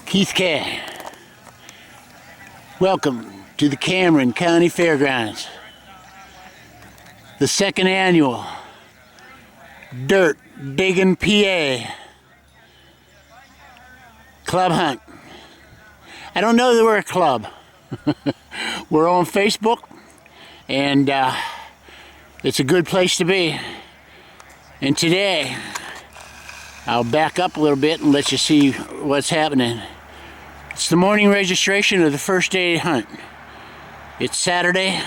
Keith K. Welcome to the Cameron County Fairgrounds. The second annual Dirt Digging PA Club Hunt. I don't know that we're a club. We're on Facebook, and it's a good place to be. And today, I'll back up a little bit and let you see what's happening. It's the morning registration of the first day hunt. It's Saturday,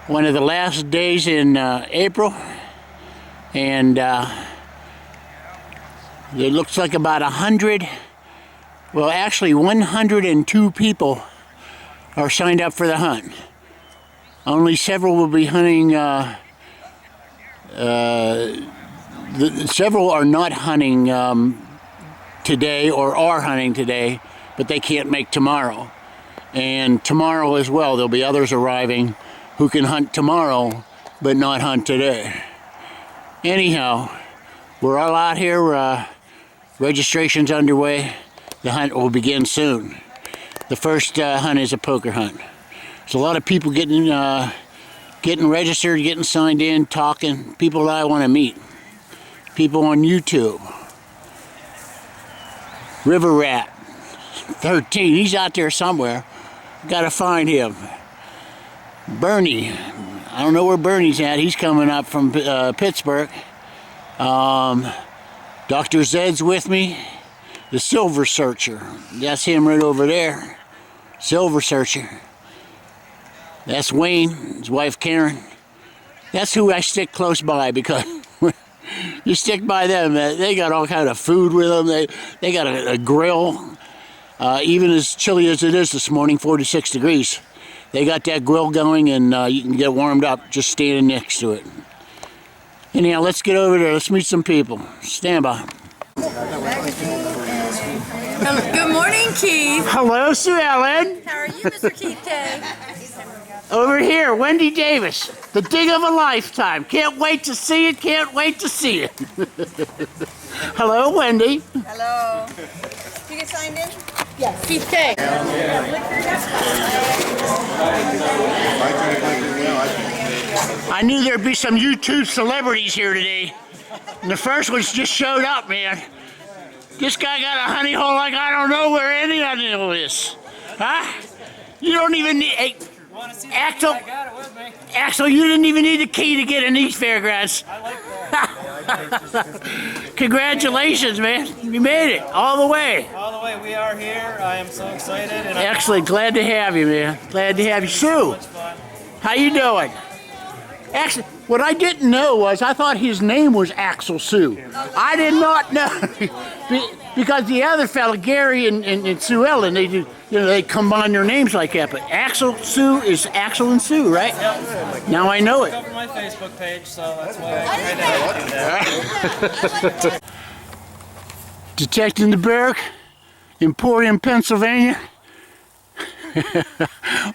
one of the last days in April, and it looks like about 100, well actually 102 people are signed up for the hunt. Only several will be hunting, several are not hunting today, or are hunting today, but they can't make tomorrow. And tomorrow as well, there'll be others arriving who can hunt tomorrow, but not hunt today. Anyhow, we're all out here, registration's underway. The hunt will begin soon. The first hunt is a poker hunt. There's a lot of people getting registered, getting signed in, talking, people that I want to meet. People on YouTube. River Rat 13, he's out there somewhere. Gotta find him. Bernie, I don't know where Bernie's at. He's coming up from Pittsburgh. Dr. Zed's with me. The Silver Searcher, that's him right over there. Silver Searcher. That's Wayne, his wife Karen. That's who I stick close by, because you stick by them, they got all kind of food with them. They got a grill. Even as chilly as it is this morning, 46 degrees. They got that grill going, and you can get warmed up just standing next to it. Anyhow, let's get over there. Let's meet some people. Stand by. Good morning, Keith. Hello, Sue Ellen. How are you, Mr. Keith K? Over here, Wendy Davis. The dig of a lifetime. Can't wait to see it. Can't wait to see it. Hello, Wendy. Hello. You get signed in? Yes. Keith K. I knew there'd be some YouTube celebrities here today. And the first one's just showed up, man. This guy got a honey hole like I don't know where any honey hole is. Huh? You don't even need... Hey, Axel, Axel, you didn't even need a key to get in these fairgrounds. I like that. Congratulations, man. You made it all the way. All the way, we are here. I am so excited. And Excellent. Glad to have you, man. Glad to have you. Sue, how you doing? Actually, what I didn't know was I thought his name was Axel Sue. I did not know. Because the other fella, Gary and Sue Ellen, they do, they combine their names like that. But Axel Sue is Axel and Sue, right? Yep. Now I know it. It's on my Facebook page, so that's why I tried to do that. Detecting the Barrack, Emporium, Pennsylvania,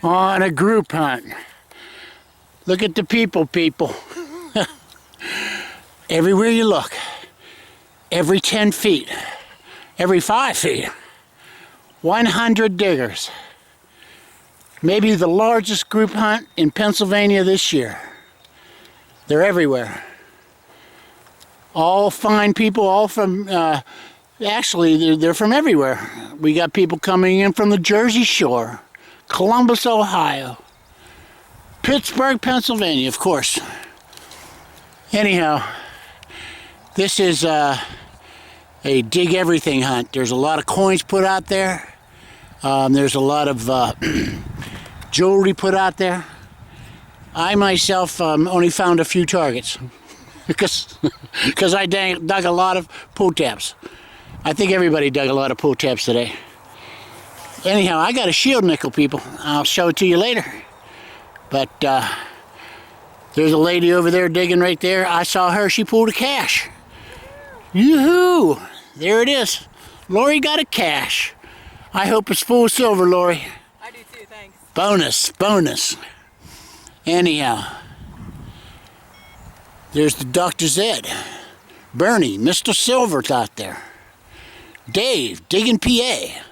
on a group hunt. Look at the people. Everywhere you look, every 10 feet, every 5 feet, 100 diggers. Maybe the largest group hunt in Pennsylvania this year. They're everywhere. All fine people, all from, actually they're from everywhere. We got people coming in from the Jersey Shore, Columbus, Ohio, Pittsburgh, Pennsylvania, of course. Anyhow, this is a dig everything hunt. There's a lot of coins put out there. There's a lot of jewelry put out there. I myself only found a few targets because I dug a lot of pull tabs. I think everybody dug a lot of pull tabs today. Anyhow, I got a shield nickel, people. I'll show it to you later. But there's a lady over there digging right there. I saw her. She pulled a cache. Yoo-hoo! There it is. Lori got a cache. I hope it's full of silver, Lori. I do too, thanks. Bonus. Anyhow, there's the Dr. Zed. Bernie, Mr. Silver's out there. Dave, Diggin' PA.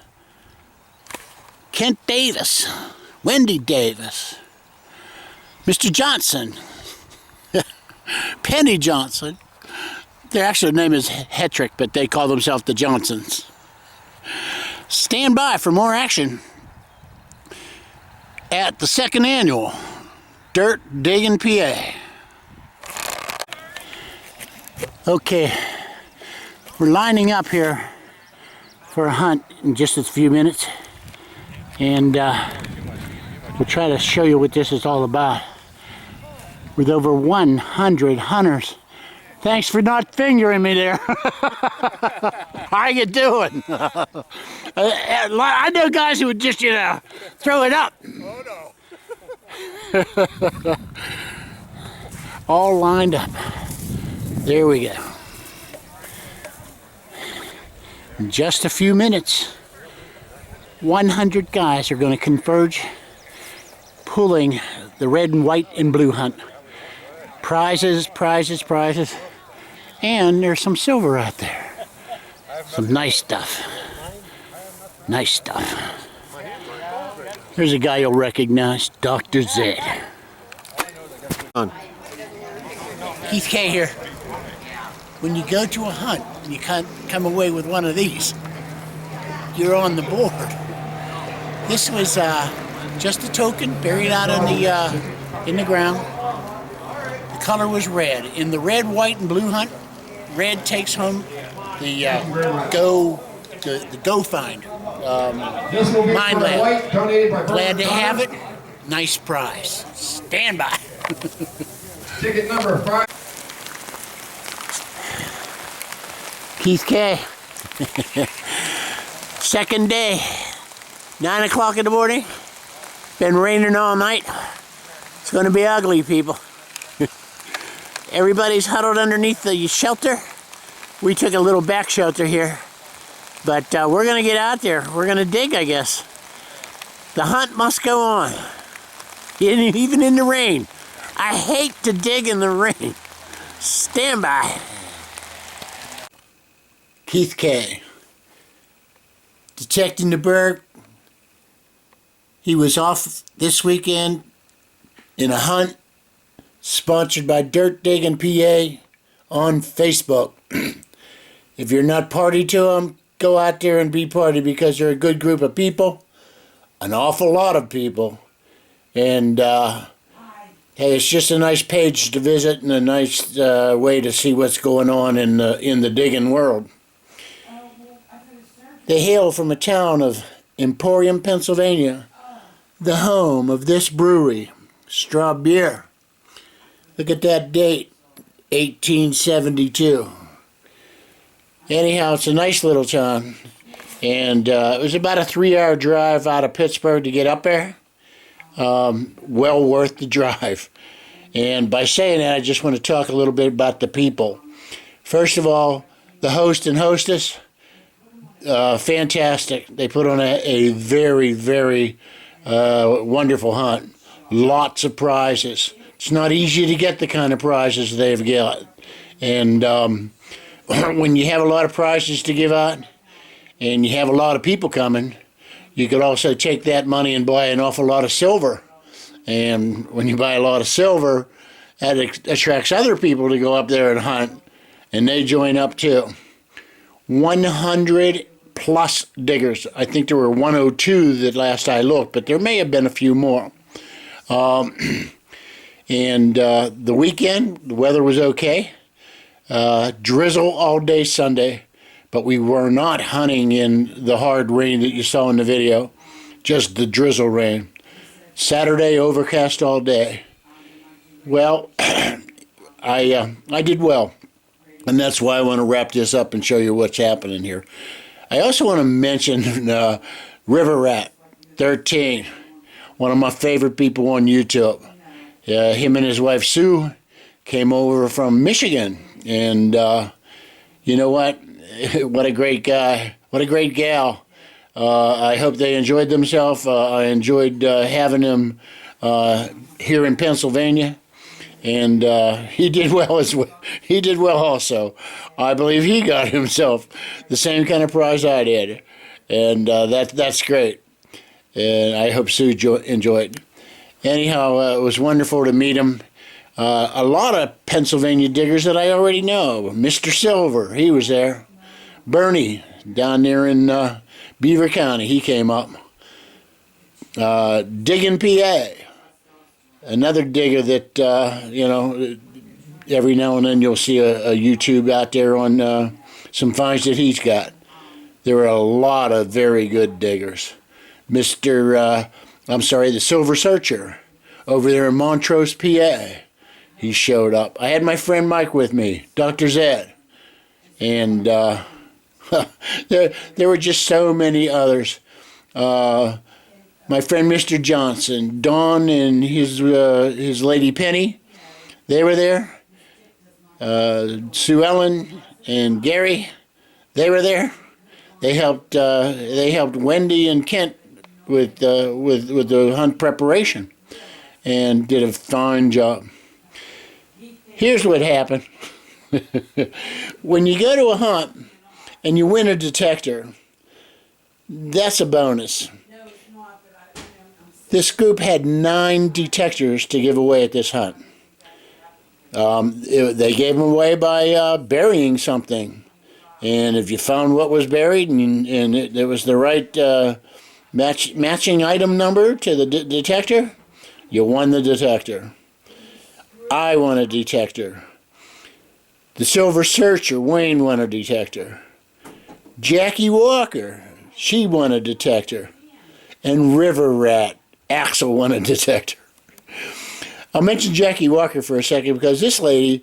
Kent Davis, Wendy Davis, Mr. Johnson, Penny Johnson. Their actual name is Hetrick, but they call themselves the Johnsons. Stand by for more action at the second annual Dirt Diggin' PA. Okay, we're lining up here for a hunt in just a few minutes, and we'll try to show you what this is all about. With over 100 hunters. Thanks for not fingering me there. How you doing? I know guys who would just, throw it up. Oh no. All lined up. There we go. In just a few minutes, 100 guys are going to converge, pulling the red and white and blue hunt. Prizes, prizes, prizes. And there's some silver out there. Some nice stuff. Nice stuff. There's a guy you'll recognize, Dr. Zed. Keith K here. When you go to a hunt and you can't come away with one of these, you're on the board. This was just a token buried out in the ground. The color was red. In the red, white, and blue hunt, red takes home the go find. Mine Lab. Glad to have it. Nice prize. Stand by. Ticket number 5. Keith K. Second day. 9 o'clock in the morning. Been raining all night. It's going to be ugly, people. Everybody's huddled underneath the shelter. We took a little back shelter here. But we're going to get out there. We're going to dig, I guess. The hunt must go on. Even in the rain. I hate to dig in the rain. Stand by. Keith K. Detecting the Berg. He was off this weekend in a hunt sponsored by Dirt Diggin' PA on Facebook. If you're not party to them, go out there and be party, because they're a good group of people, an awful lot of people, and hey, it's just a nice page to visit and a nice way to see what's going on in the digging world. They hail from a town of Emporium, Pennsylvania, the home of this brewery, Straw Beer. Look at that date, 1872. Anyhow, it's a nice little town, and it was about a 3-hour drive out of Pittsburgh to get up there. Well worth the drive. And by saying that, I just want to talk a little bit about the people. First of all, the host and hostess, fantastic. They put on a very, very wonderful hunt. Lots of prizes. It's not easy to get the kind of prizes they've got. And when you have a lot of prizes to give out and you have a lot of people coming, you could also take that money and buy an awful lot of silver. And when you buy a lot of silver, that attracts other people to go up there and hunt, and they join up too. 100 plus diggers. I think there were 102 that last I looked, but there may have been a few more. And the weekend, the weather was okay. Drizzle all day Sunday, but we were not hunting in the hard rain that you saw in the video, just the drizzle rain. Saturday, overcast all day. Well, I did well, and that's why I want to wrap this up and show you what's happening here. I also want to mention River Rat 13, one of my favorite people on YouTube. Him and his wife Sue came over from Michigan, and you know what? What a great guy. What a great gal. I hope they enjoyed themselves. I enjoyed having them here in Pennsylvania. and he did well as well. He did well also. I believe he got himself the same kind of prize I did, and that's great. And I hope Sue enjoyed. Anyhow, it was wonderful to meet him. A lot of Pennsylvania diggers that I already know. Mr. Silver, he was there. Bernie, down there in Beaver County, he came up. Diggin' PA, another digger that, every now and then you'll see a YouTube out there on some finds that he's got. There are a lot of very good diggers. The Silver Searcher, over there in Montrose, PA. He showed up. I had my friend Mike with me, Dr. Zed. And there were just so many others. My friend Mr. Johnson, Don and his lady Penny, they were there. Sue Ellen and Gary, they were there. They helped Wendy and Kent with the hunt preparation, and did a fine job. Here's what happened. When you go to a hunt and you win a detector, that's a bonus. This group had 9 detectors to give away at this hunt. They gave them away by burying something. And if you found what was buried and it was the right matching item number to the detector, you won the detector. I won a detector. The Silver Searcher, Wayne, won a detector. Jackie Walker, she won a detector. And River Rat, Axel, won a detector. I'll mention Jackie Walker for a second because this lady,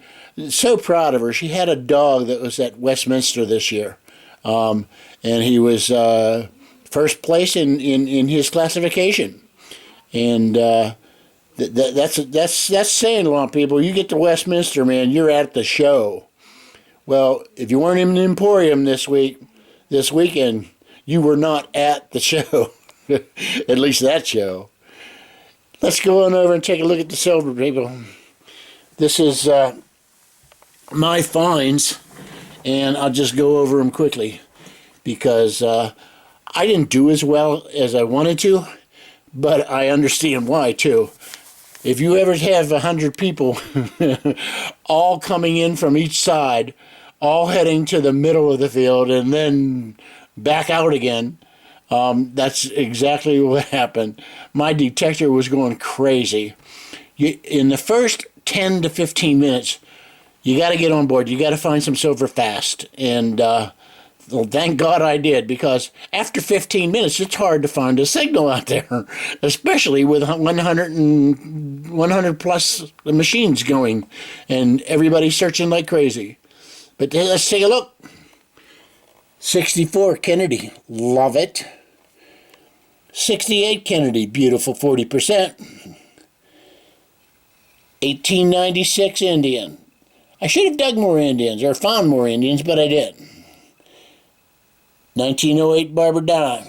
so proud of her. She had a dog that was at Westminster this year. And he was first place in his classification. And that's saying a lot, people. You get to Westminster, man, you're at the show. Well, if you weren't in the Emporium this weekend, you were not at the show. At least that show. Let's go on over and take a look at the silver, people. This is my finds, and I'll just go over them quickly because I didn't do as well as I wanted to, but I understand why, too. If you ever have 100 people all coming in from each side, all heading to the middle of the field and then back out again, that's exactly what happened. My detector was going crazy. In the first 10 to 15 minutes, you got to get on board. You got to find some silver fast. And well, thank God I did, because after 15 minutes, it's hard to find a signal out there, especially with 100 plus machines going and everybody searching like crazy. But let's take a look. 64 Kennedy, love it. 68 Kennedy, beautiful 40%. 1896 Indian. I should have dug more Indians or found more Indians, but I didn't. 1908 Barber Dime.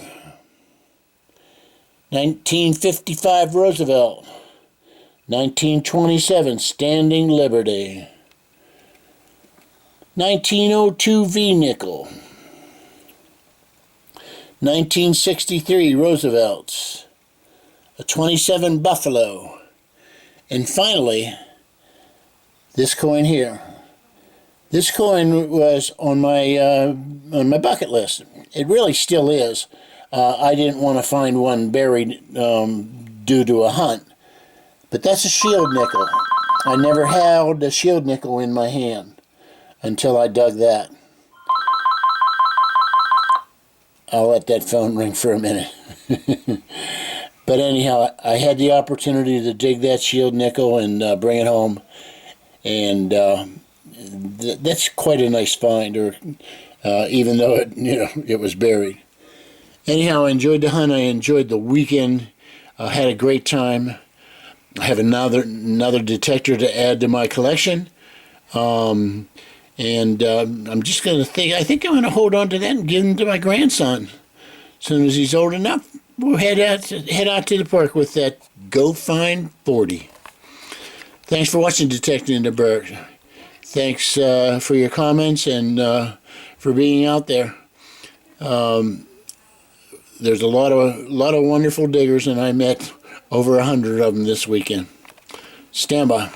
1955 Roosevelt. 1927 Standing Liberty. 1902 V Nickel. 1963 Roosevelt's. A 27 Buffalo. And finally, this coin here. This coin was on my bucket list. It really still is. I didn't want to find one buried due to a hunt. But that's a shield nickel. I never held a shield nickel in my hand until I dug that. I'll let that phone ring for a minute. But anyhow, I had the opportunity to dig that shield nickel and bring it home. And that's quite a nice find, or even though it was buried. Anyhow, I enjoyed the hunt. I enjoyed the weekend. I had a great time. I have another detector to add to my collection. I'm just going to think, I think I'm going to hold on to that and give him to my grandson. As soon as he's old enough, we'll head out to the park with that Go Find 40. Thanks for watching Detecting the Berg. Thanks for your comments and for being out there. There's a lot of wonderful diggers, and I met over 100 of them this weekend. Stand by.